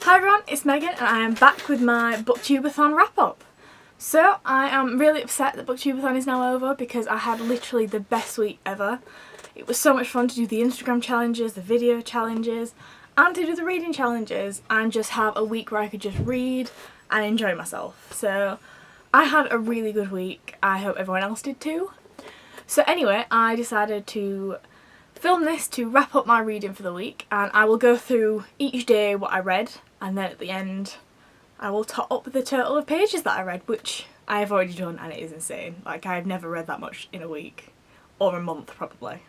Hi everyone, it's Megan and I am back with my Booktube-A-Thon wrap up. So I am really upset that Booktube-A-Thon is now over because I had literally the best week ever. It was so much fun to do the Instagram challenges, the video challenges, and to do the reading challenges and just have a week where I could just read and enjoy myself. So I had a really good week. I hope everyone else did too. So anyway, I decided to film this to wrap up my reading for the week, and I will go through each day what I read, and then at the end I will top up the total of pages that I read, which I have already done, and it is insane. Like, I've never read that much in a week, or a month probably.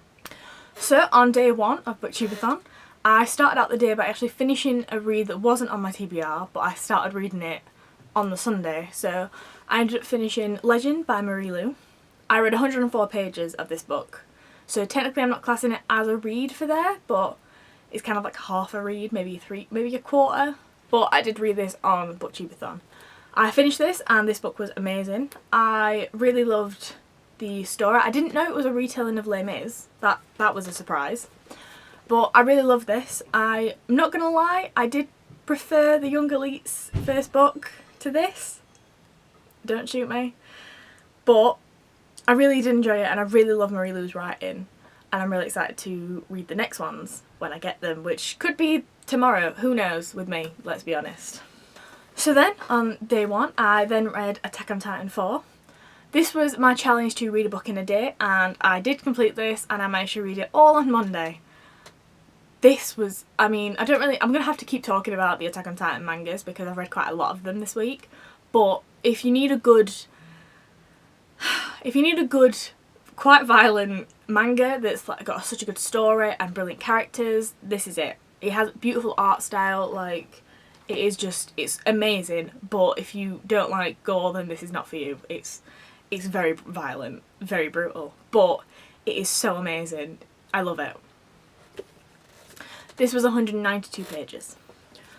So on day one of Booktube-A-Thon, I started out the day by actually finishing a read that wasn't on my TBR, but I started reading it on the Sunday. So I ended up finishing Legend by Marie Lu. I read 104 pages of this book. So technically I'm not classing it as a read for there, but it's kind of like half a read, maybe a quarter. But I did read this on Booktube-A-Thon. I finished this and this book was amazing. I really loved the story. I didn't know it was a retelling of Les Mis. That was a surprise. But I really loved this. I'm not gonna lie, I did prefer the Young Elite's first book to this. Don't shoot me. But I really did enjoy it, and I really love Marie Lu's writing, and I'm really excited to read the next ones when I get them, which could be tomorrow, who knows with me, let's be honest. So then on day one I then read Attack on Titan 4. This was my challenge to read a book in a day, and I did complete this and I managed to read it all on Monday. This was, I'm gonna have to keep talking about the Attack on Titan mangas because I've read quite a lot of them this week, but if you need a good, quite violent manga that's like got such a good story and brilliant characters, this is it. It has beautiful art style, like it's amazing, but if you don't like gore then this is not for you. It's very violent, very brutal, but it is so amazing. I love it. This was 192 pages.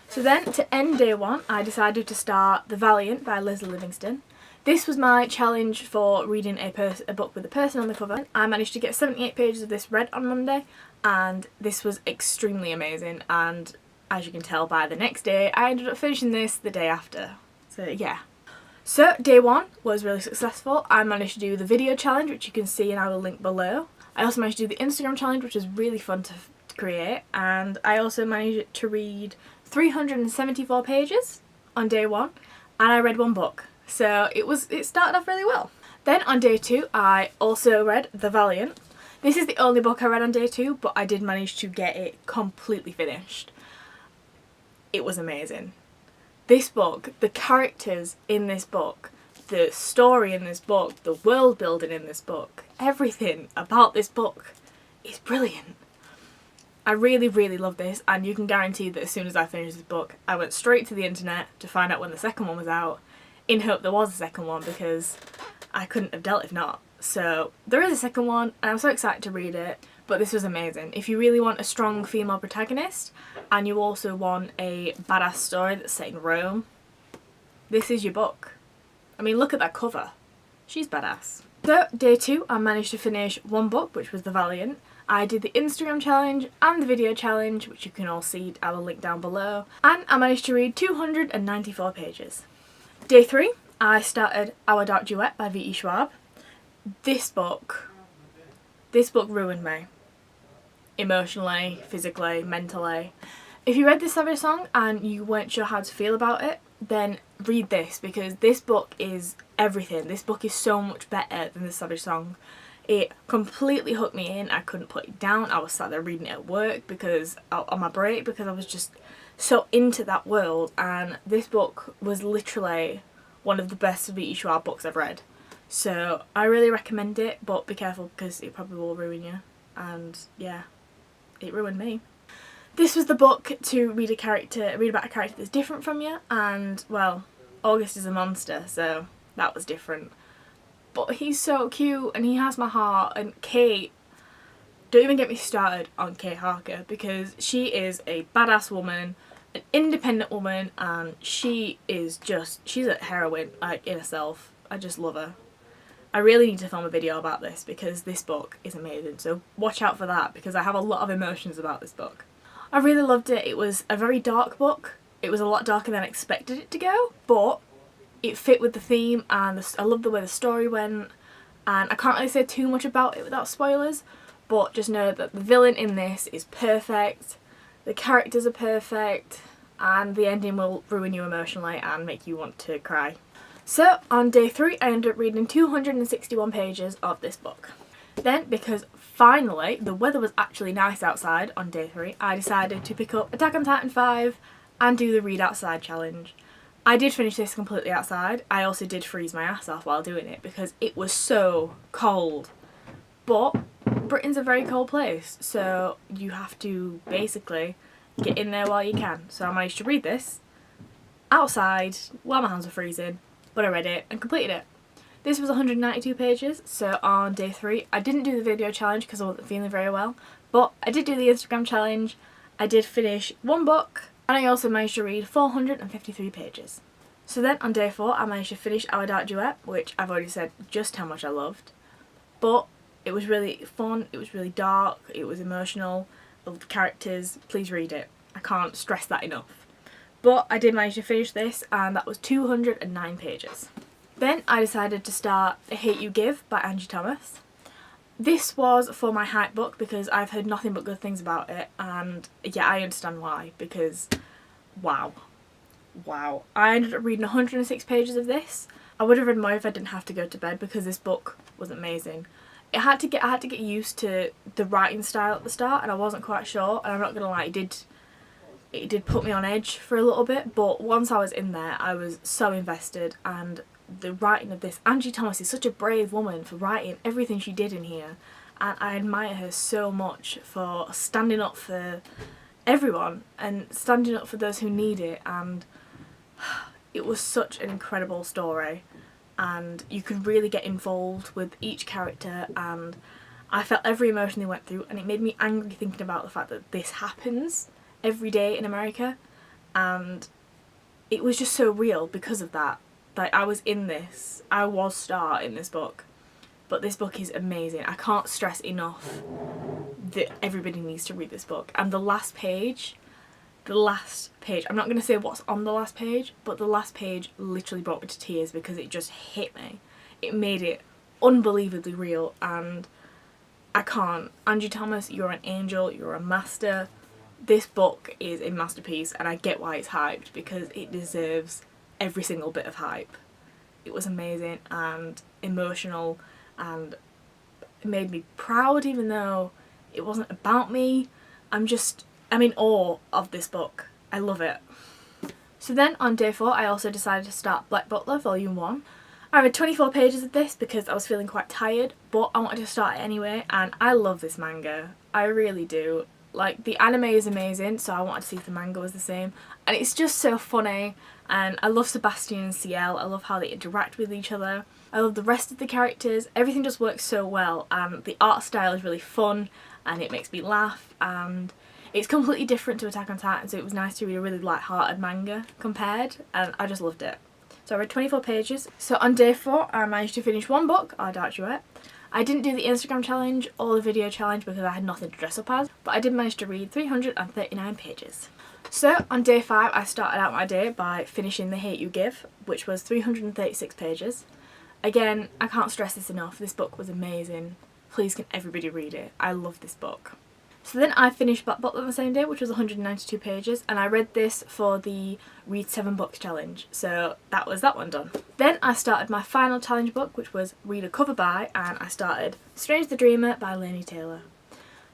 So then to end day one I decided to start The Valiant by Leslie Livingston. This was my challenge for reading a book with a person on the cover. I managed to get 78 pages of this read on Monday, and this was extremely amazing, and as you can tell by the next day I ended up finishing this the day after. So yeah. So day one was really successful. I managed to do the video challenge, which you can see and I will link below. I also managed to do the Instagram challenge, which was really fun to create, and I also managed to read 374 pages on day one, and I read one book. So it started off really well. Then on day two I also read The Valiant. This is the only book I read on day two, but I did manage to get it completely finished. It was amazing. This book, the characters in this book, the story in this book, the world building in this book, everything about this book is brilliant. I really, really love this, and you can guarantee that as soon as I finished this book I went straight to the internet to find out when the second one was out, in hope there was a second one because I couldn't have dealt if not. So there is a second one and I'm so excited to read it, but this was amazing. If you really want a strong female protagonist and you also want a badass story that's set in Rome, this is your book. I mean, look at that cover. She's badass. So day two I managed to finish one book, which was The Valiant. I did the Instagram challenge and the video challenge, which you can all see, I will link down below, and I managed to read 294 pages. Day three, I started Our Dark Duet by V.E. Schwab. This book ruined me. Emotionally, physically, mentally. If you read The Savage Song and you weren't sure how to feel about it, then read this, because this book is everything. This book is so much better than The Savage Song. It completely hooked me in. I couldn't put it down. I was sat there reading it at work on my break because I was just so into that world, and this book was literally one of the best V.E. Schwab books I've read. So I really recommend it, but be careful because it probably will ruin you, and yeah, it ruined me. This was the book to read about a character that's different from you, and well, August is a monster, so that was different. But he's so cute and he has my heart, and Kate, don't even get me started on Kate Harker because she is a badass woman, an independent woman, and she's a heroine like in herself. I just love her. I really need to film a video about this because this book is amazing, so watch out for that because I have a lot of emotions about this book. I really loved it. It was a very dark book, It was a lot darker than I expected it to go, but it fit with the theme, and I love the way the story went. And I can't really say too much about it without spoilers, but just know that the villain in this is perfect, the characters are perfect, and the ending will ruin you emotionally and make you want to cry. So on day 3 I ended up reading 261 pages of this book. Then, because finally the weather was actually nice outside on day 3, I decided to pick up Attack on Titan 5 and do the read outside challenge. I did finish this completely outside. I also did freeze my ass off while doing it because it was so cold. But Britain's a very cold place, so you have to basically get in there while you can. So I managed to read this outside while my hands were freezing, but I read it and completed it. This was 192 pages, so on day 3 I didn't do the video challenge because I wasn't feeling very well, but I did do the Instagram challenge. I did finish one book, and I also managed to read 453 pages. So then on day 4 I managed to finish Our Dark Duet, which I've already said just how much I loved. But it was really fun, it was really dark, it was emotional, I loved the characters. Please read it. I can't stress that enough. But I did manage to finish this, and that was 209 pages. Then I decided to start I Hate You Give by Angie Thomas. This was for my hype book because I've heard nothing but good things about it, and yeah, I understand why, because wow. I ended up reading 106 pages of this. I would have read more if I didn't have to go to bed because this book was amazing. I had to get used to the writing style at the start, and I wasn't quite sure, and I'm not gonna lie, it did put me on edge for a little bit, but once I was in there I was so invested. And the writing of this, Angie Thomas is such a brave woman for writing everything she did in here, and I admire her so much for standing up for everyone and standing up for those who need it. And it was such an incredible story, and you could really get involved with each character, and I felt every emotion they went through, and it made me angry thinking about the fact that this happens every day in America, and it was just so real because of that. Like, I was in this, I was Star in this book, but this book is amazing. I can't stress enough that everybody needs to read this book. And the last page, I'm not going to say what's on the last page, but the last page literally brought me to tears because it just hit me. It made it unbelievably real, and I can't. Angie Thomas, you're an angel, you're a master. This book is a masterpiece, and I get why it's hyped because it deserves every single bit of hype. It was amazing and emotional, and it made me proud even though it wasn't about me. I'm in awe of this book. I love it. So then on day 4 I also decided to start Black Butler Volume 1. I read 24 pages of this because I was feeling quite tired, but I wanted to start it anyway, and I love this manga. I really do. Like, the anime is amazing, so I wanted to see if the manga was the same, and it's just so funny, and I love Sebastian and Ciel. I love how they interact with each other. I love the rest of the characters. Everything just works so well, and the art style is really fun, and it makes me laugh, and it's completely different to Attack on Titan, so it was nice to read a really light-hearted manga compared, and I just loved it. So I read 24 pages. So on day 4 I managed to finish one book, Our Dark Duet. I didn't do the Instagram challenge or the video challenge because I had nothing to dress up as, but I did manage to read 339 pages. So on day 5 I started out my day by finishing The Hate You Give, which was 336 pages. Again, I can't stress this enough, this book was amazing. Please can everybody read it. I love this book. So then I finished Black Butler on the same day, which was 192 pages, and I read this for the Read 7 Books challenge, so that was that one done. Then I started my final challenge book, which was Read a Cover By, and I started Strange the Dreamer by Laini Taylor.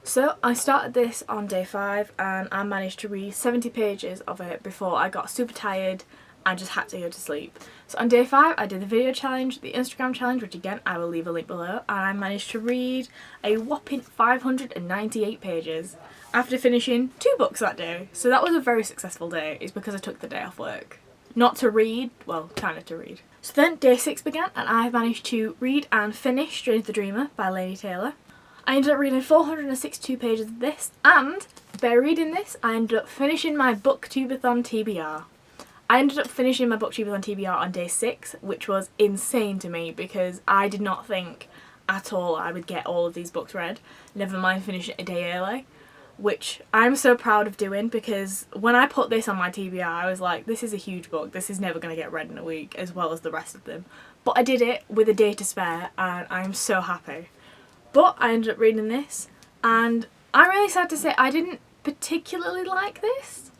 So I started this on day 5, and I managed to read 70 pages of it before I got super tired and just had to go to sleep. So on day 5 I did the video challenge, the Instagram challenge, which again I will leave a link below, and I managed to read a whopping 598 pages after finishing 2 books that day. So that was a very successful day. It's because I took the day off work. Not to read, well, kind of to read. So then day 6 began, and I managed to read and finish Strange the Dreamer by Laini Taylor. I ended up reading 462 pages of this, and by reading this I ended up finishing my Booktube-A-Thon TBR. I ended up finishing my Booktube-A-Thon TBR on day 6, which was insane to me because I did not think at all I would get all of these books read, never mind finishing it a day early. which I'm so proud of doing, because when I put this on my TBR I was like, this is a huge book, this is never going to get read in a week as well as the rest of them. But I did it with a day to spare and I'm so happy. But I ended up reading this and I'm really sad to say I didn't particularly like this,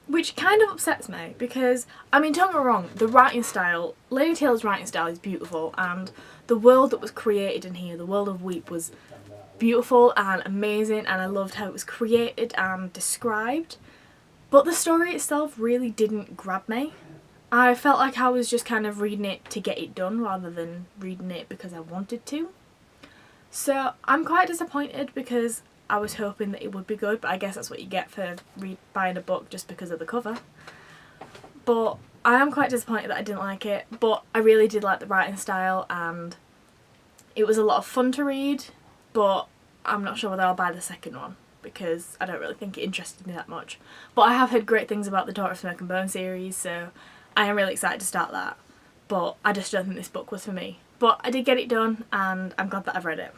which kind of upsets me because, I mean, don't get me wrong, the writing style, Lady Taylor's writing style is beautiful, and the world that was created in here, the world of Weep, was beautiful and amazing, and I loved how it was created and described, but the story itself really didn't grab me. I felt like I was just kind of reading it to get it done rather than reading it because I wanted to. So I'm quite disappointed because I was hoping that it would be good, but I guess that's what you get for buying a book just because of the cover. But I am quite disappointed that I didn't like it, but I really did like the writing style and it was a lot of fun to read, but I'm not sure whether I'll buy the second one because I don't really think it interested me that much. But I have heard great things about the Daughter of Smoke and Bone series, so I am really excited to start that. But I just don't think this book was for me. But I did get it done and I'm glad that I've read it.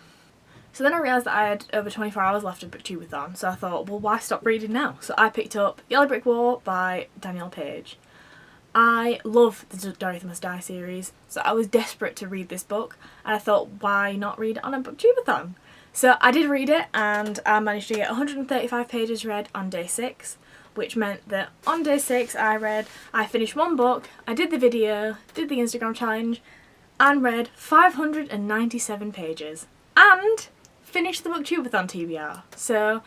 So then I realised that I had over 24 hours left of Booktube-A-Thon, so I thought, well, why stop reading now? So I picked up Yellow Brick War by Danielle Page. I love the Dorothy Must Die series, so I was desperate to read this book, and I thought, why not read it on a Booktube-A-Thon? So I did read it, and I managed to get 135 pages read on day 6, which meant that on day 6 I finished one book, I did the video, did the Instagram challenge, and read 597 pages. And finished the Booktube-A-Thon TBR. So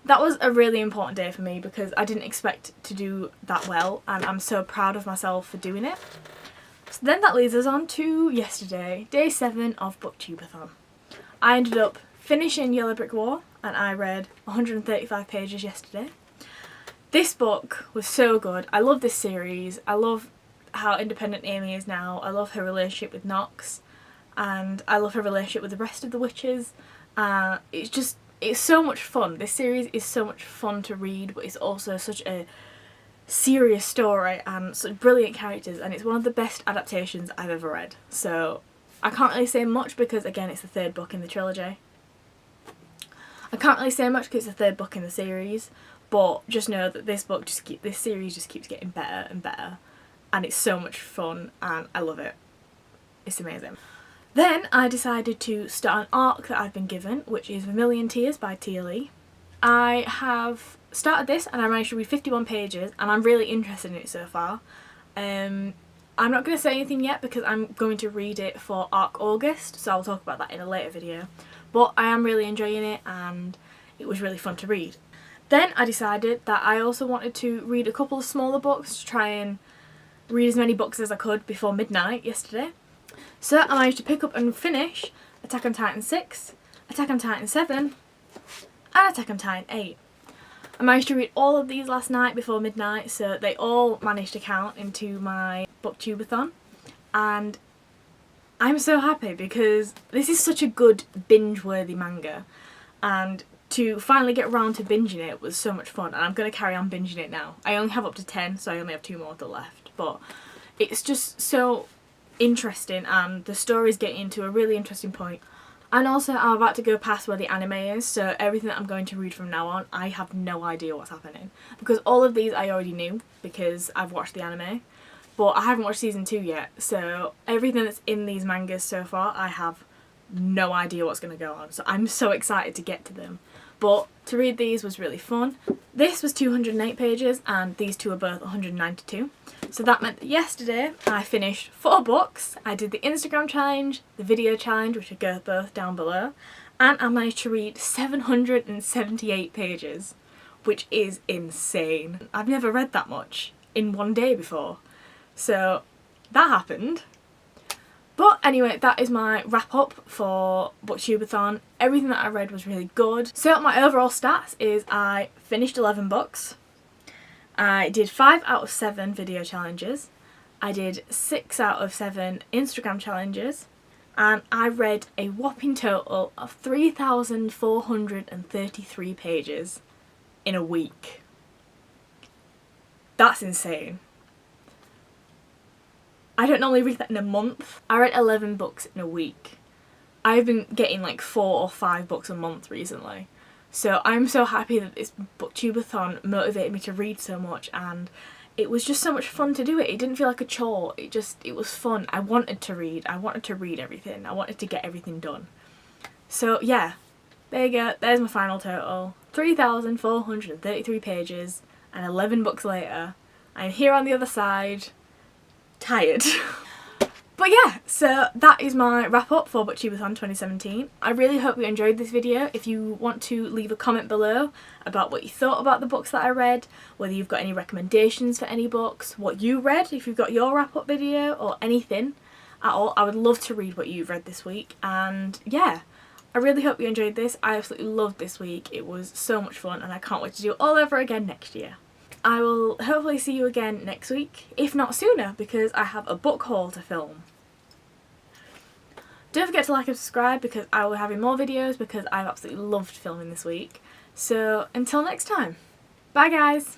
that was a really important day for me because I didn't expect to do that well, and I'm so proud of myself for doing it. So then that leads us on to yesterday, day 7 of Booktube-A-Thon. I ended up finishing Yellow Brick War and I read 135 pages yesterday. This book was so good. I love this series. I love how independent Amy is now. I love her relationship with Knox, and I love her relationship with the rest of the witches. It's so much fun. This series is so much fun to read, but it's also such a serious story and such brilliant characters, and it's one of the best adaptations I've ever read. So I can't really say much because, again, it's the third book in the trilogy. I can't really say much because it's the third book in the series, but just know that this series just keeps getting better and better, and it's so much fun and I love it. It's amazing. Then I decided to start an arc that I've been given, which is Vermilion Tears by Tia Lee. I have started this and I managed to read 51 pages and I'm really interested in it so far. I'm not going to say anything yet because I'm going to read it for Arc August, so I'll talk about that in a later video. But I am really enjoying it and it was really fun to read. Then I decided that I also wanted to read a couple of smaller books to try and read as many books as I could before midnight yesterday. So I managed to pick up and finish Attack on Titan 6, Attack on Titan 7 and Attack on Titan 8. I managed to read all of these last night before midnight, so they all managed to count into my Booktube-A-Thon, and I'm so happy because this is such a good binge-worthy manga, and to finally get around to binging it was so much fun, and I'm going to carry on binging it now. I only have up to 10, so I only have 2 more left, but it's just so interesting and the story's getting to a really interesting point. And also I'm about to go past where the anime is, so everything that I'm going to read from now on, I have no idea what's happening. Because all of these I already knew because I've watched the anime, but I haven't watched season 2 yet, so everything that's in these mangas so far, I have no idea what's going to go on. So I'm so excited to get to them. But to read these was really fun. This was 208 pages and these two are both 192. So that meant that yesterday I finished 4 books. I did the Instagram challenge, the video challenge, which will go both down below, and I managed to read 778 pages, which is insane. I've never read that much in one day before. So that happened. But anyway, that is my wrap up for Booktube-A-Thon. Everything that I read was really good. So my overall stats is I finished 11 books. I did 5 out of 7 video challenges. I did 6 out of 7 Instagram challenges. And I read a whopping total of 3,433 pages in a week. That's insane. I don't normally read that in a month. I read 11 books in a week. I've been getting like 4 or 5 books a month recently. So I'm so happy that this Booktube-A-Thon motivated me to read so much, and it was just so much fun to do it. It didn't feel like a chore, it was fun. I wanted to read everything. I wanted to get everything done. So yeah, there you go, there's my final total. 3,433 pages, and 11 books later, I'm here on the other side, tired. But yeah, so that is my wrap up for Booktube-A-Thon 2017. I really hope you enjoyed this video. If you want to leave a comment below about what you thought about the books that I read, whether you've got any recommendations for any books, what you read, if you've got your wrap up video, or anything at all, I would love to read what you've read this week. And yeah, I really hope you enjoyed this. I absolutely loved this week. It was so much fun, and I can't wait to do it all over again next year. I will hopefully see you again next week, if not sooner, because I have a book haul to film. Don't forget to like and subscribe, because I will be having more videos, because I've absolutely loved filming this week. So until next time, bye guys!